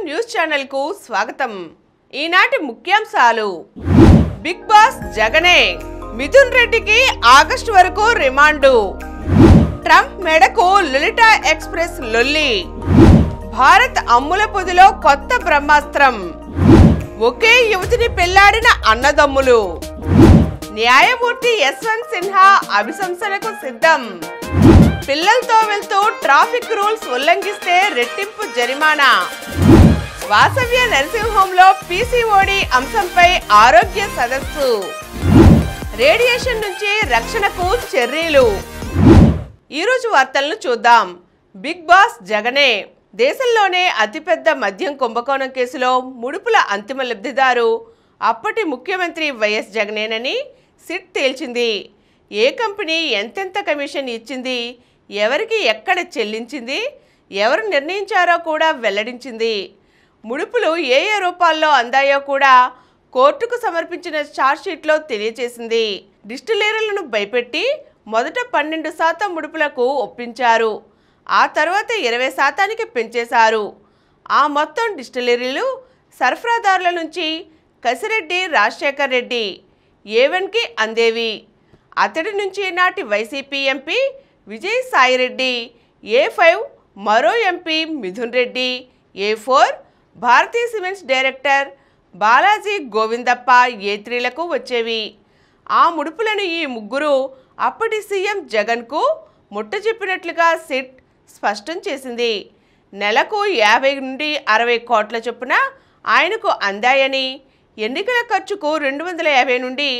News channel కు స్వాగతం। ఈనాటి ముఖ్యాంశాలు। బిగ్ బాస్ జగనే మిథున్ రెడ్డికి ఆగస్టు వరకు రిమాండ్। ట్రంప్ మెడకు లలితా ఎక్స్ప్రెస్ లొల్లి। భారత్ అమ్ముల పొదిలో కొత్త బ్రహ్మాస్త్రం। ఒకే యువతిని పెళ్లాడిన అన్నదమ్ములు। న్యాయమూర్తి యశ్వంత్ సిన్హా అభిశంసనకు సిద్ధం। పిల్లలతో వెళ్తూ ట్రాఫిక్ రూల్స్ ఉల్లంఘిస్తే రెట్టింపు జరిమానా। వాసవ్య నరసింహంలో పీసీఓడి అంశంపై ఆరోగ్య సదస్సు। రేడియేషన్ నుంచి రక్షణకు చర్యలు। ఈరోజు వార్తలను చూద్దాం। బిగ్ బాస్ జగనే దేశంలోనే అతిపెద్ద మద్యం కుంభకోణం కేసులో ముడుపుల అంతిమ లబ్ధిదారు అప్పటి ముఖ్యమంత్రి వైఎస్ జగనేనని సిట్ తేల్చింది। ఏ కంపెనీ ఎంతెంత కమిషన్ ఇచ్చింది, ఎవరికి ఎక్కడ చెల్లించింది, ఎవరు నిర్ణయించారో కూడా వెల్లడించింది। ముడుపులు ఏ ఏ రూపాల్లో అందాయో కూడా కోర్టుకు సమర్పించిన ఛార్జ్షీట్లో తెలియజేసింది। డిస్టిలరీలను భయపెట్టి మొదట 12% ముడుపులకు ఒప్పించారు, ఆ తర్వాత 20%కి పెంచేశారు। ఆ మొత్తం డిస్టిలరీలు సరఫరాదారుల నుంచి కసిరెడ్డి రాజశేఖర్ రెడ్డి A1కి అందేవి। అతడి నుంచి నాటి వైసీపీ ఎంపీ విజయసాయిరెడ్డి, A5 మరో ఎంపీ మిథున్ రెడ్డి, A4 భారతీయ సిమెంట్స్ డైరెక్టర్ బాలాజీ గోవిందప్ప A3లకు వచ్చేవి। ఆ ముడుపులను ఈ ముగ్గురు అప్పటి సీఎం జగన్కు ముట్ట చెప్పినట్లుగా సిట్ స్పష్టం చేసింది। నెలకు 50 నుండి 60 కోట్ల చొప్పున ఆయనకు అందాయని, ఎన్నికల ఖర్చుకు 250 నుండి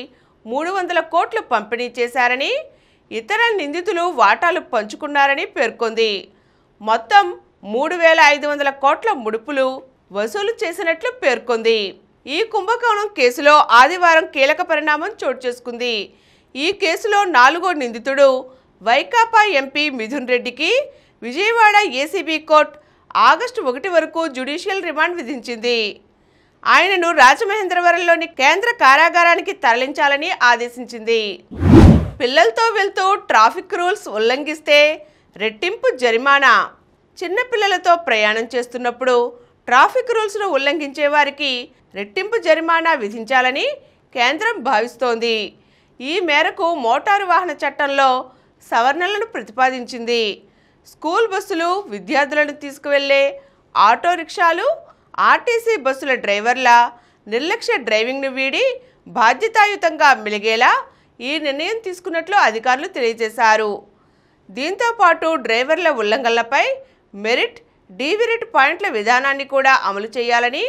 300 కోట్లు పంపిణీ చేశారని, ఇతర నిందితులు వాటాలు పంచుకున్నారని పేర్కొంది। మొత్తం 3500 కోట్ల ముడుపులు వసూలు చేసినట్లు పేర్కొంది। ఈ కుంభకోణం కేసులో ఆదివారం కీలక పరిణామం చోటు చేసుకుంది। ఈ కేసులో 4వ నిందితుడు వైకాపా ఎంపీ మిథున్ రెడ్డికి విజయవాడ ఏసీబీ కోర్టు ఆగస్టు 1 వరకు జ్యుడిషియల్ రిమాండ్ విధించింది। ఆయనను రాజమహేంద్రవరంలోని కేంద్ర కారాగారానికి తరలించాలని ఆదేశించింది। పిల్లలతో వెళ్తూ ట్రాఫిక్ రూల్స్ ఉల్లంఘిస్తే రెట్టింపు జరిమానా। చిన్నపిల్లలతో ప్రయాణం చేస్తున్నప్పుడు ట్రాఫిక్ రూల్స్ను ఉల్లంఘించే వారికి రెట్టింపు జరిమానా విధించాలని కేంద్రం భావిస్తోంది। ఈ మేరకు మోటారు వాహన చట్టంలో సవరణలను ప్రతిపాదించింది। స్కూల్ బస్సులు, విద్యార్థులను తీసుకువెళ్లే ఆటో రిక్షాలు, ఆర్టీసీ బస్సుల డ్రైవర్ల నిర్లక్ష్య డ్రైవింగ్ను వీడి బాధ్యతాయుతంగా మెలిగేలా ఈ నిర్ణయం తీసుకున్నట్లు అధికారులు తెలియజేశారు। దీంతో పాటు డ్రైవర్ల ఉల్లంఘనలపై మెరిట్, డీమెరిట్ పాయింట్ల విధానాన్ని కూడా అమలు చేయాలని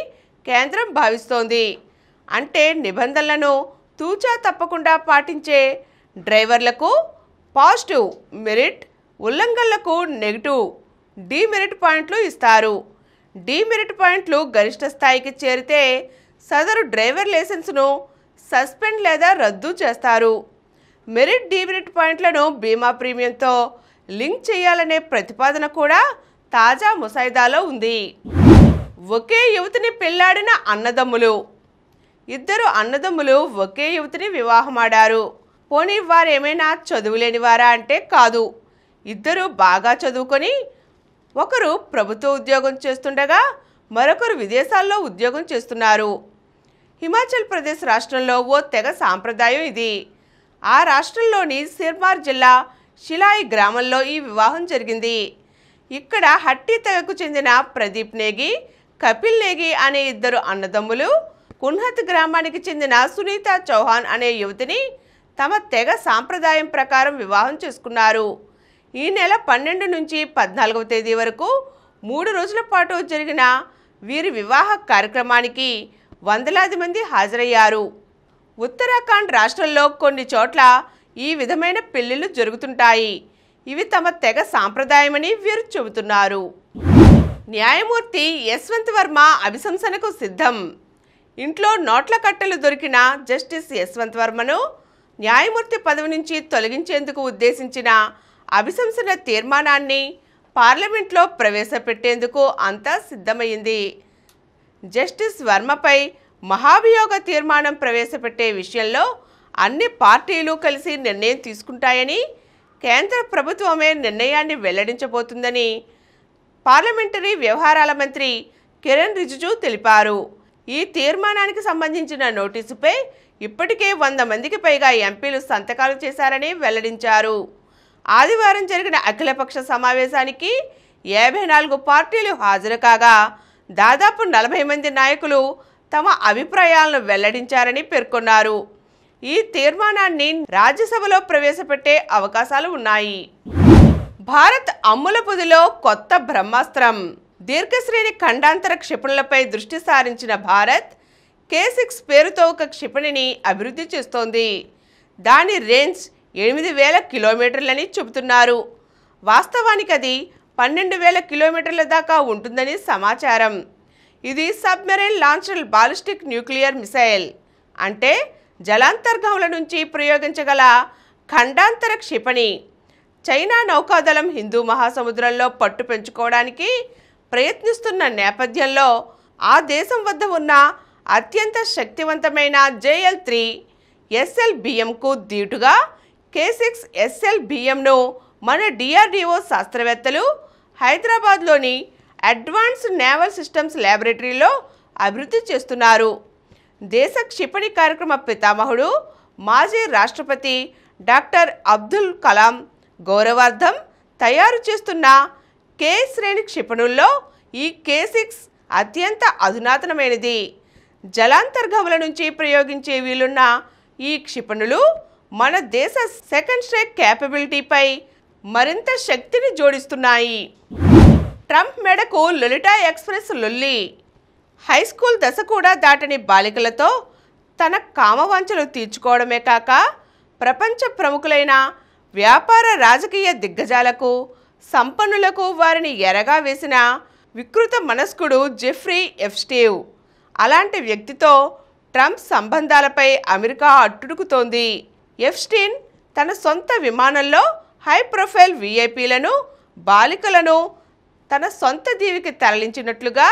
కేంద్రం భావిస్తోంది। అంటే నిబంధనలను తూచా తప్పకుండా పాటించే డ్రైవర్లకు పాజిటివ్ మెరిట్, ఉల్లంఘనలకు నెగిటివ్, డీమెరిట్ పాయింట్లు ఇస్తారు। డీమెరిట్ పాయింట్లు గరిష్ట స్థాయికి చేరితే సదరు డ్రైవర్ లైసెన్స్ను సస్పెండ్ లేదా రద్దు చేస్తారు। మెరిట్, డీమెరిట్ పాయింట్లను బీమా ప్రీమియంతో లింక్ చేయాలనే ప్రతిపాదన కూడా తాజా ముసాయిదాలో ఉంది। ఒకే యువతిని పెళ్లాడిన అన్నదమ్ములు। ఇద్దరు అన్నదమ్ములు ఒకే యువతిని వివాహమాడారు। పోనీ వారేమైనా చదువులేని వారా అంటే కాదు, ఇద్దరు బాగా చదువుకొని ఒకరు ప్రభుత్వ ఉద్యోగం చేస్తుండగా మరొకరు విదేశాల్లో ఉద్యోగం చేస్తున్నారు। హిమాచల్ ప్రదేశ్ రాష్ట్రంలో ఓ తెగ సాంప్రదాయం ఇది। ఆ రాష్ట్రంలోని సిర్మార్ జిల్లా షిలాయి గ్రామంలో ఈ వివాహం జరిగింది। ఇక్కడ హట్టి తెగకు చెందిన ప్రదీప్ నేగి, కపిల్ నేగి అనే ఇద్దరు అన్నదమ్ములు కున్హత్ గ్రామానికి చెందిన సునీత చౌహాన్ అనే యువతిని తమ తెగ సాంప్రదాయం ప్రకారం వివాహం చేసుకున్నారు। ఈ నెల 12 నుంచి 14వ తేదీ వరకు 3 రోజుల పాటు జరిగిన వీరి వివాహ కార్యక్రమానికి వందలాది మంది హాజరయ్యారు। ఉత్తరాఖండ్ రాష్ట్రంలో కొన్ని చోట్ల ఈ విధమైన పెళ్లిళ్లు జరుగుతుంటాయి। ఇవి తమ తెగ సాంప్రదాయమని వీరు చెబుతున్నారు। న్యాయమూర్తి యశ్వంత్ వర్మ అభిశంసనకు సిద్ధం। ఇంట్లో నోట్ల కట్టలు దొరికిన జస్టిస్ యశ్వంత్ వర్మను న్యాయమూర్తి పదవి నుంచి తొలగించేందుకు ఉద్దేశించిన అభిశంసన తీర్మానాన్ని పార్లమెంట్లో ప్రవేశపెట్టేందుకు అంతా సిద్ధమైంది। జస్టిస్ వర్మపై మహాభియోగ తీర్మానం ప్రవేశపెట్టే విషయంలో అన్ని పార్టీలు కలిసి నిర్ణయం తీసుకుంటాయని, కేంద్ర ప్రభుత్వమే నిర్ణయాన్ని వెల్లడించబోతుందని పార్లమెంటరీ వ్యవహారాల మంత్రి కిరణ్ రిజిజు తెలిపారు. ఈ తీర్మానానికి సంబంధించిన నోటీసుపై ఇప్పటికే 100 మందికి పైగా ఎంపీలు సంతకాలు చేశారని వెల్లడించారు. ఆదివారం జరిగిన అఖిలపక్ష సమావేశానికి 54 పార్టీలు హాజరు కాగా దాదాపు 40 మంది నాయకులు తమ అభిప్రాయాలను వెల్లడించారని పేర్కొన్నారు. ఈ తీర్మానాన్ని రాజ్యసభలో ప్రవేశపెట్టే అవకాశాలు ఉన్నాయి. భారత్ అమ్ముల పొదిలో కొత్త బ్రహ్మాస్త్రం. దీర్ఘశ్రేణి ఖండాంతర క్షిపణులపై దృష్టి సారించిన భారత్ K6 పేరుతో ఒక క్షిపణిని అభివృద్ధి చేస్తోంది. దాని రేంజ్ 8000 కిలోమీటర్లని చెబుతున్నారు. వాస్తవానికి అది 12,000 కిలోమీటర్ల దాకా ఉంటుందని సమాచారం. ఇది submarine launched ballistic nuclear missile, అంటే జలాంతర్గాముల నుంచి ప్రయోగించగల ఖండాంతర క్షిపణి. చైనా నౌకాదళం హిందూ మహాసముద్రంలో పట్టు పెంచుకోవడానికి ప్రయత్నిస్తున్న నేపథ్యంలో ఆ దేశం వద్ద ఉన్న అత్యంత శక్తివంతమైన JL-3 SLBMకు దీటుగా K6 SLBMను మన DRDO శాస్త్రవేత్తలు హైదరాబాద్లోని అడ్వాన్స్డ్ నేవల్ సిస్టమ్స్ ల్యాబొరేటరీలో అభివృద్ధి చేస్తున్నారు. దేశ క్షిపణి కార్యక్రమ పితామహుడు మాజీ రాష్ట్రపతి డాక్టర్ అబ్దుల్ కలాం గౌరవార్థం తయారు చేస్తున్న K శ్రేణి క్షిపణుల్లో ఈ K6 అత్యంత అధునాతనమైనది. జలాంతర్గాముల నుంచి ప్రయోగించే వీలున్న ఈ క్షిపణులు మన దేశ సెకండ్ స్ట్రైక్ క్యాపబిలిటీపై మరింత శక్తిని జోడిస్తున్నాయి. ట్రంప్ మెడకు లొలిటా ఎక్స్ప్రెస్ లొల్లి. హైస్కూల్ దశ కూడా దాటని బాలికలతో తన కామవాంఛలు తీర్చుకోవడమే కాక ప్రపంచ ప్రముఖులైన వ్యాపార రాజకీయ దిగ్గజాలకు సంపన్నులకు వారిని ఎరగా వేసిన వికృత మనస్కుడు జెఫ్రీ ఎప్స్టీన్. అలాంటి వ్యక్తితో ట్రంప్ సంబంధాలపై అమెరికా అట్టుడుకుతోంది. ఎప్స్టీన్ తన సొంత విమానంలో హై ప్రొఫైల్ VIPలను బాలికలను తన సొంత దీవికి తరలించినట్లుగా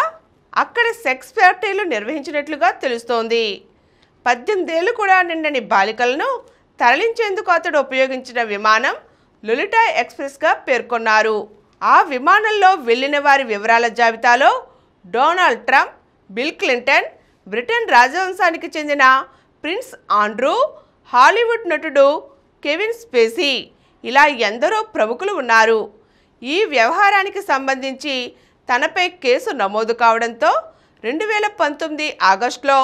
అక్కడ సెక్స్ పార్టీలు నిర్వహించినట్లుగా తెలుస్తోంది. 18 ఏళ్లు కూడా నిండని బాలికలను తరలించేందుకు అతడు ఉపయోగించిన విమానం లొలిటా ఎక్స్ప్రెస్గా పేర్కొన్నారు. ఆ విమానంలో వెళ్లిన వారి వివరాల జాబితాలో Donald Trump, Bill Clinton, Britain రాజవంశానికి చెందిన ప్రిన్స్ ఆండ్రూ, హాలీవుడ్ నటుడు కెవిన్ స్పేసీ ఇలా ఎందరో ప్రముఖులు ఉన్నారు. ఈ వ్యవహారానికి సంబంధించి తనపై కేసు నమోదు కావడంతో 2019 ఆగస్టులో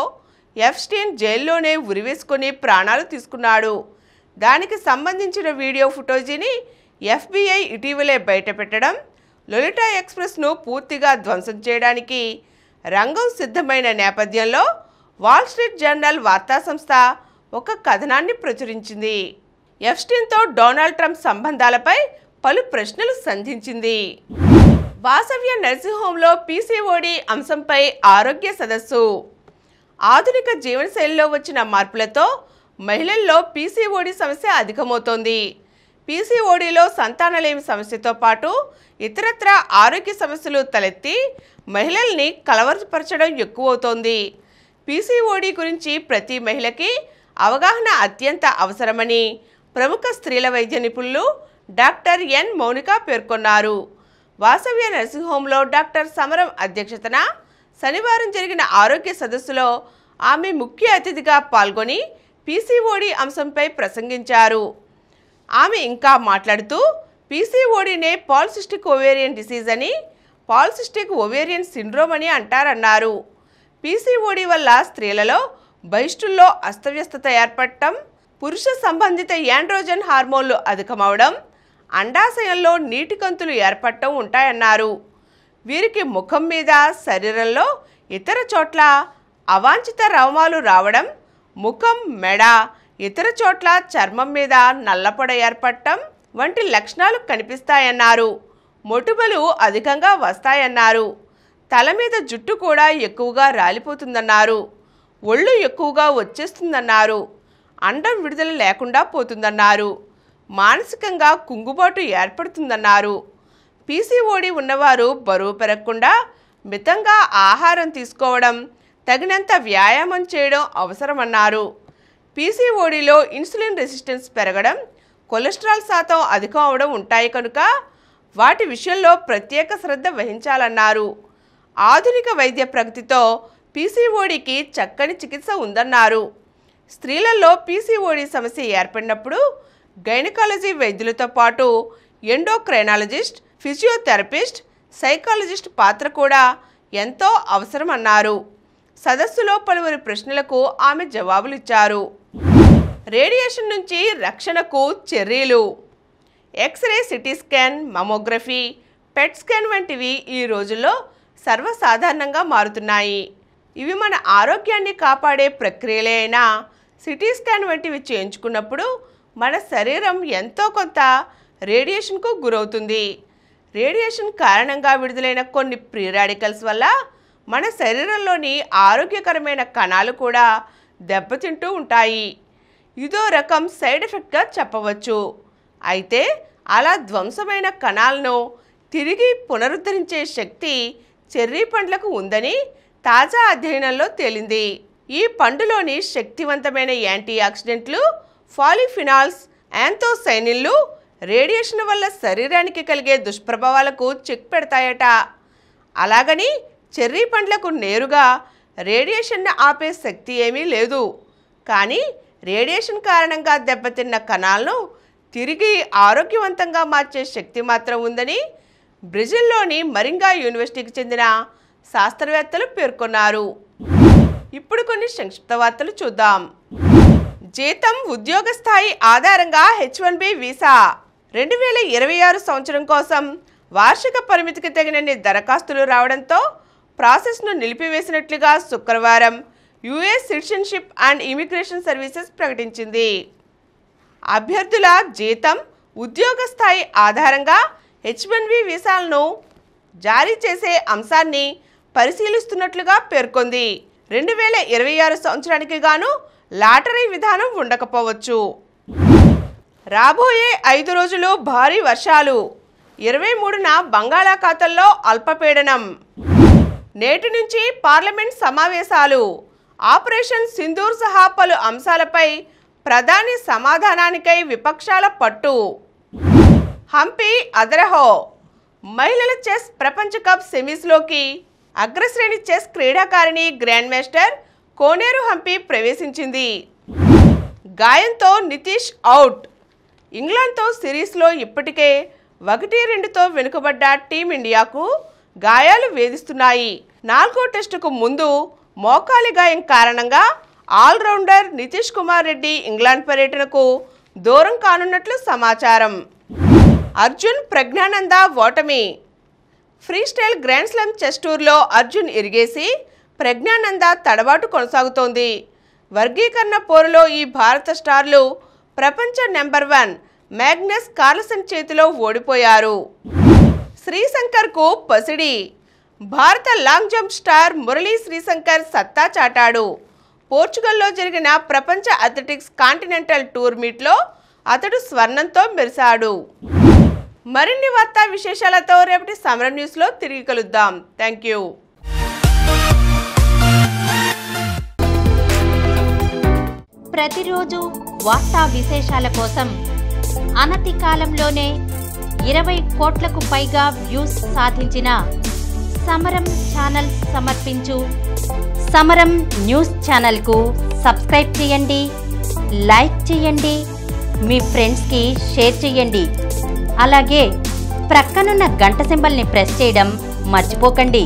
ఎప్స్టీన్ జైల్లోనే ఉరివేసుకుని ప్రాణాలు తీసుకున్నాడు. దానికి సంబంధించిన వీడియో ఫుటేజీని FBI ఇటీవలే బయటపెట్టడం లొలిటా ఎక్స్ప్రెస్ను పూర్తిగా ధ్వంసం చేయడానికి రంగం సిద్ధమైన నేపథ్యంలో వాల్ స్ట్రీట్ జర్నల్ వార్తా సంస్థ ఒక కథనాన్ని ప్రచురించింది. ఎప్స్టీన్తో డొనాల్డ్ ట్రంప్ సంబంధాలపై పలు ప్రశ్నలు సంధించింది. వాసవ్య నర్సింహోంలో PCOD అంశంపై ఆరోగ్య సదస్సు. ఆధునిక జీవనశైలిలో వచ్చిన మార్పులతో మహిళల్లో PCOD సమస్య అధికమవుతోంది. PCODలో సంతానలేమి సమస్యతో పాటు ఇతరత్ర ఆరోగ్య సమస్యలు తలెత్తి మహిళల్ని కలవరపరచడం ఎక్కువవుతోంది. PCOD గురించి ప్రతి మహిళకి అవగాహన అత్యంత అవసరమని ప్రముఖ స్త్రీల వైద్య నిపుణులు డాక్టర్ N. మౌనిక పేర్కొన్నారు. వాసవ్య నర్సింహోంలో డాక్టర్ సమరం అధ్యక్షతన శనివారం జరిగిన ఆరోగ్య సదస్సులో ఆమె ముఖ్య అతిథిగా పాల్గొని PCOD అంశంపై ప్రసంగించారు. ఆమె ఇంకా మాట్లాడుతూ PCODనే పాలిసిస్టిక్ ఓవేరియన్ డిసీజ్ అని, పాలిసిస్టిక్ ఓవేరియన్ సిండ్రోమ్ అని అంటారన్నారు. PCOD వల్ల స్త్రీలలో బహిష్టుల్లో అస్తవ్యస్తత ఏర్పడటం, పురుష సంబంధిత యాండ్రోజన్ హార్మోన్లు అధికమవడం, అండాశయంలో నీటి కంతులు ఏర్పడటం ఉంటాయన్నారు. వీరికి ముఖం మీద, శరీరంలో ఇతర చోట్ల అవాంఛిత రవమాలు రావడం, ముఖం, మెడ, ఇతర చోట్ల చర్మం మీద నల్లపొడ ఏర్పడటం వంటి లక్షణాలు కనిపిస్తాయన్నారు. మొటిమలు అధికంగా వస్తాయన్నారు. తల మీద జుట్టు కూడా ఎక్కువగా రాలిపోతుందన్నారు. ఒళ్ళు ఎక్కువగా వచ్చేస్తుందన్నారు. అండం విడుదల లేకుండా పోతుందన్నారు. మానసికంగా కుంగుబాటు ఏర్పడుతుందన్నారు. PCOD ఉన్నవారు బరువు పెరగకుండా మితంగా ఆహారం తీసుకోవడం, తగినంత వ్యాయామం చేయడం అవసరమన్నారు. PCODలో ఇన్సులిన్ రెసిస్టెన్స్ పెరగడం, కొలెస్ట్రాల్ శాతం అధికం అవడం ఉంటాయి కనుక వాటి విషయంలో ప్రత్యేక శ్రద్ధ వహించాలన్నారు. ఆధునిక వైద్య ప్రగతితో పీసీఓడీకి చక్కని చికిత్స ఉందన్నారు. స్త్రీలలో పీసీఓడీ సమస్య ఏర్పడినప్పుడు గైనకాలజీ వైద్యులతో పాటు ఎండోక్రైనాలజిస్ట్, ఫిజియోథెరపిస్ట్, సైకాలజిస్ట్ పాత్ర కూడా ఎంతో అవసరమన్నారు. సదస్సులో పలువురి ప్రశ్నలకు ఆమె జవాబులిచ్చారు. రేడియేషన్ నుంచి రక్షణకు చర్యలు. X ray, CT scan, mammography, PET scan వంటివి ఈ రోజుల్లో సర్వసాధారణంగా మారుతున్నాయి. ఇవి మన ఆరోగ్యాన్ని కాపాడే ప్రక్రియలే అయినా సిటీ స్కాన్ వంటివి చేయించుకున్నప్పుడు మన శరీరం ఎంతో కొంత రేడియేషన్కు గురవుతుంది. రేడియేషన్ కారణంగా విడుదలైన కొన్ని ఫ్రీ రాడికల్స్ వల్ల మన శరీరంలోని ఆరోగ్యకరమైన కణాలు కూడా దెబ్బతింటూ ఉంటాయి. ఇదో రకం సైడ్ ఎఫెక్ట్గా చెప్పవచ్చు. అయితే అలా ధ్వంసమైన కణాలను తిరిగి పునరుద్ధరించే శక్తి చెర్రీ పండ్లకు ఉందని తాజా అధ్యయనంలో తేలింది. ఈ పండులోని శక్తివంతమైన యాంటీ ఆక్సిడెంట్లు, పాలిఫినాల్స్, యాంథోసైనిన్లు రేడియేషన్ వల్ల శరీరానికి కలిగే దుష్ప్రభావాలకు చెక్ పెడతాయట. అలాగని చెర్రీ పండ్లకు నేరుగా రేడియేషన్ను ఆపే శక్తి ఏమీ లేదు. కానీ రేడియేషన్ కారణంగా దెబ్బతిన్న కణాలను తిరిగి ఆరోగ్యవంతంగా మార్చే శక్తి మాత్రం ఉందని బ్రెజిల్లోని మరింగా యూనివర్సిటీకి చెందిన శాస్త్రవేత్తలు పేర్కొన్నారు. ఇప్పుడు కొన్ని సంక్షిప్త వార్తలు చూద్దాం. జీతం, ఉద్యోగ స్థాయి ఆధారంగా H1B వీసా. 2026 సంవత్సరం కోసం వార్షిక పరిమితికి తగినన్ని దరఖాస్తులు రావడంతో ప్రాసెస్ను నిలిపివేసినట్లుగా శుక్రవారం US citizenship and immigration services ప్రకటించింది. అభ్యర్థుల జీతం, ఉద్యోగ స్థాయి ఆధారంగా H1B వీసాలను జారీ చేసే అంశాన్ని పరిశీలిస్తున్నట్లుగా పేర్కొంది. 2026 సంవత్సరానికి గాను లాటరీ విధానం ఉండకపోవచ్చు. రాబోయే 5 రోజులు భారీ వర్షాలు. 23న బంగాళాఖాతంలో అల్పపీడనం. నేటి నుంచి పార్లమెంట్ సమావేశాలు. ఆపరేషన్ సింధూర్ సహా పలు అంశాలపై ప్రధాని సమాధానానికై విపక్షాల పట్టు. హంపి అదరహో. మహిళల చెస్ ప్రపంచ కప్ సెమీస్లోకి అగ్రశ్రేణి చెస్ క్రీడాకారిణి గ్రాండ్ మాస్టర్ కోనేరు హంపి ప్రవేశించింది. గాయంతో నితీష్ అవుట్. ఇంగ్లాండ్తో సిరీస్లో ఇప్పటికే 1-2తో వెనుకబడ్డ టీమిండియాకు గాయాలు వేధిస్తున్నాయి. 4వ టెస్టుకు ముందు మోకాలి గాయం కారణంగా ఆల్రౌండర్ నితీష్ కుమార్ రెడ్డి ఇంగ్లాండ్ పర్యటనకు దూరం కానున్నట్లు సమాచారం. అర్జున్, ప్రజ్ఞానంద ఓటమి. ఫ్రీస్టైల్ గ్రాండ్ స్లామ్ చెస్ టూర్లో అర్జున్ ఇరిగేసి ప్రజ్ఞానంద తడబాటు కొనసాగుతోంది. వర్గీకరణ పోరులో ఈ భారత స్టార్లు ప్రపంచ నెంబర్ 1 మ్యాగ్నస్ కార్ల్సన్ చేతిలో ఓడిపోయారు. శ్రీశంకర్కు పసిడి. భారత long jump star Murali Sreeshankar సత్తా చాటాడు. పోర్చుగల్లో జరిగిన ప్రపంచ అథ్లెటిక్స్ కాంటినెంటల్ టూర్ మీట్లో అతడు స్వర్ణంతో మెరిశాడు. మరిన్ని వార్తా విశేషాలతో రేపటి సమరం న్యూస్లో తిరిగి కలుద్దాం. Thank you. ప్రతిరోజు వార్తా విశేషాల కోసం అనతి కాలంలోనే 20 కోట్లకు పైగా వ్యూస్ సాధించిన సమరం ఛానల్ సమర్పించు సమరం న్యూస్ ఛానల్కు సబ్స్క్రైబ్ చేయండి, లైక్ చేయండి, మీ ఫ్రెండ్స్కి షేర్ చేయండి. అలాగే ప్రక్కనున్న గంట సింబల్ని ప్రెస్ చేయడం మర్చిపోకండి.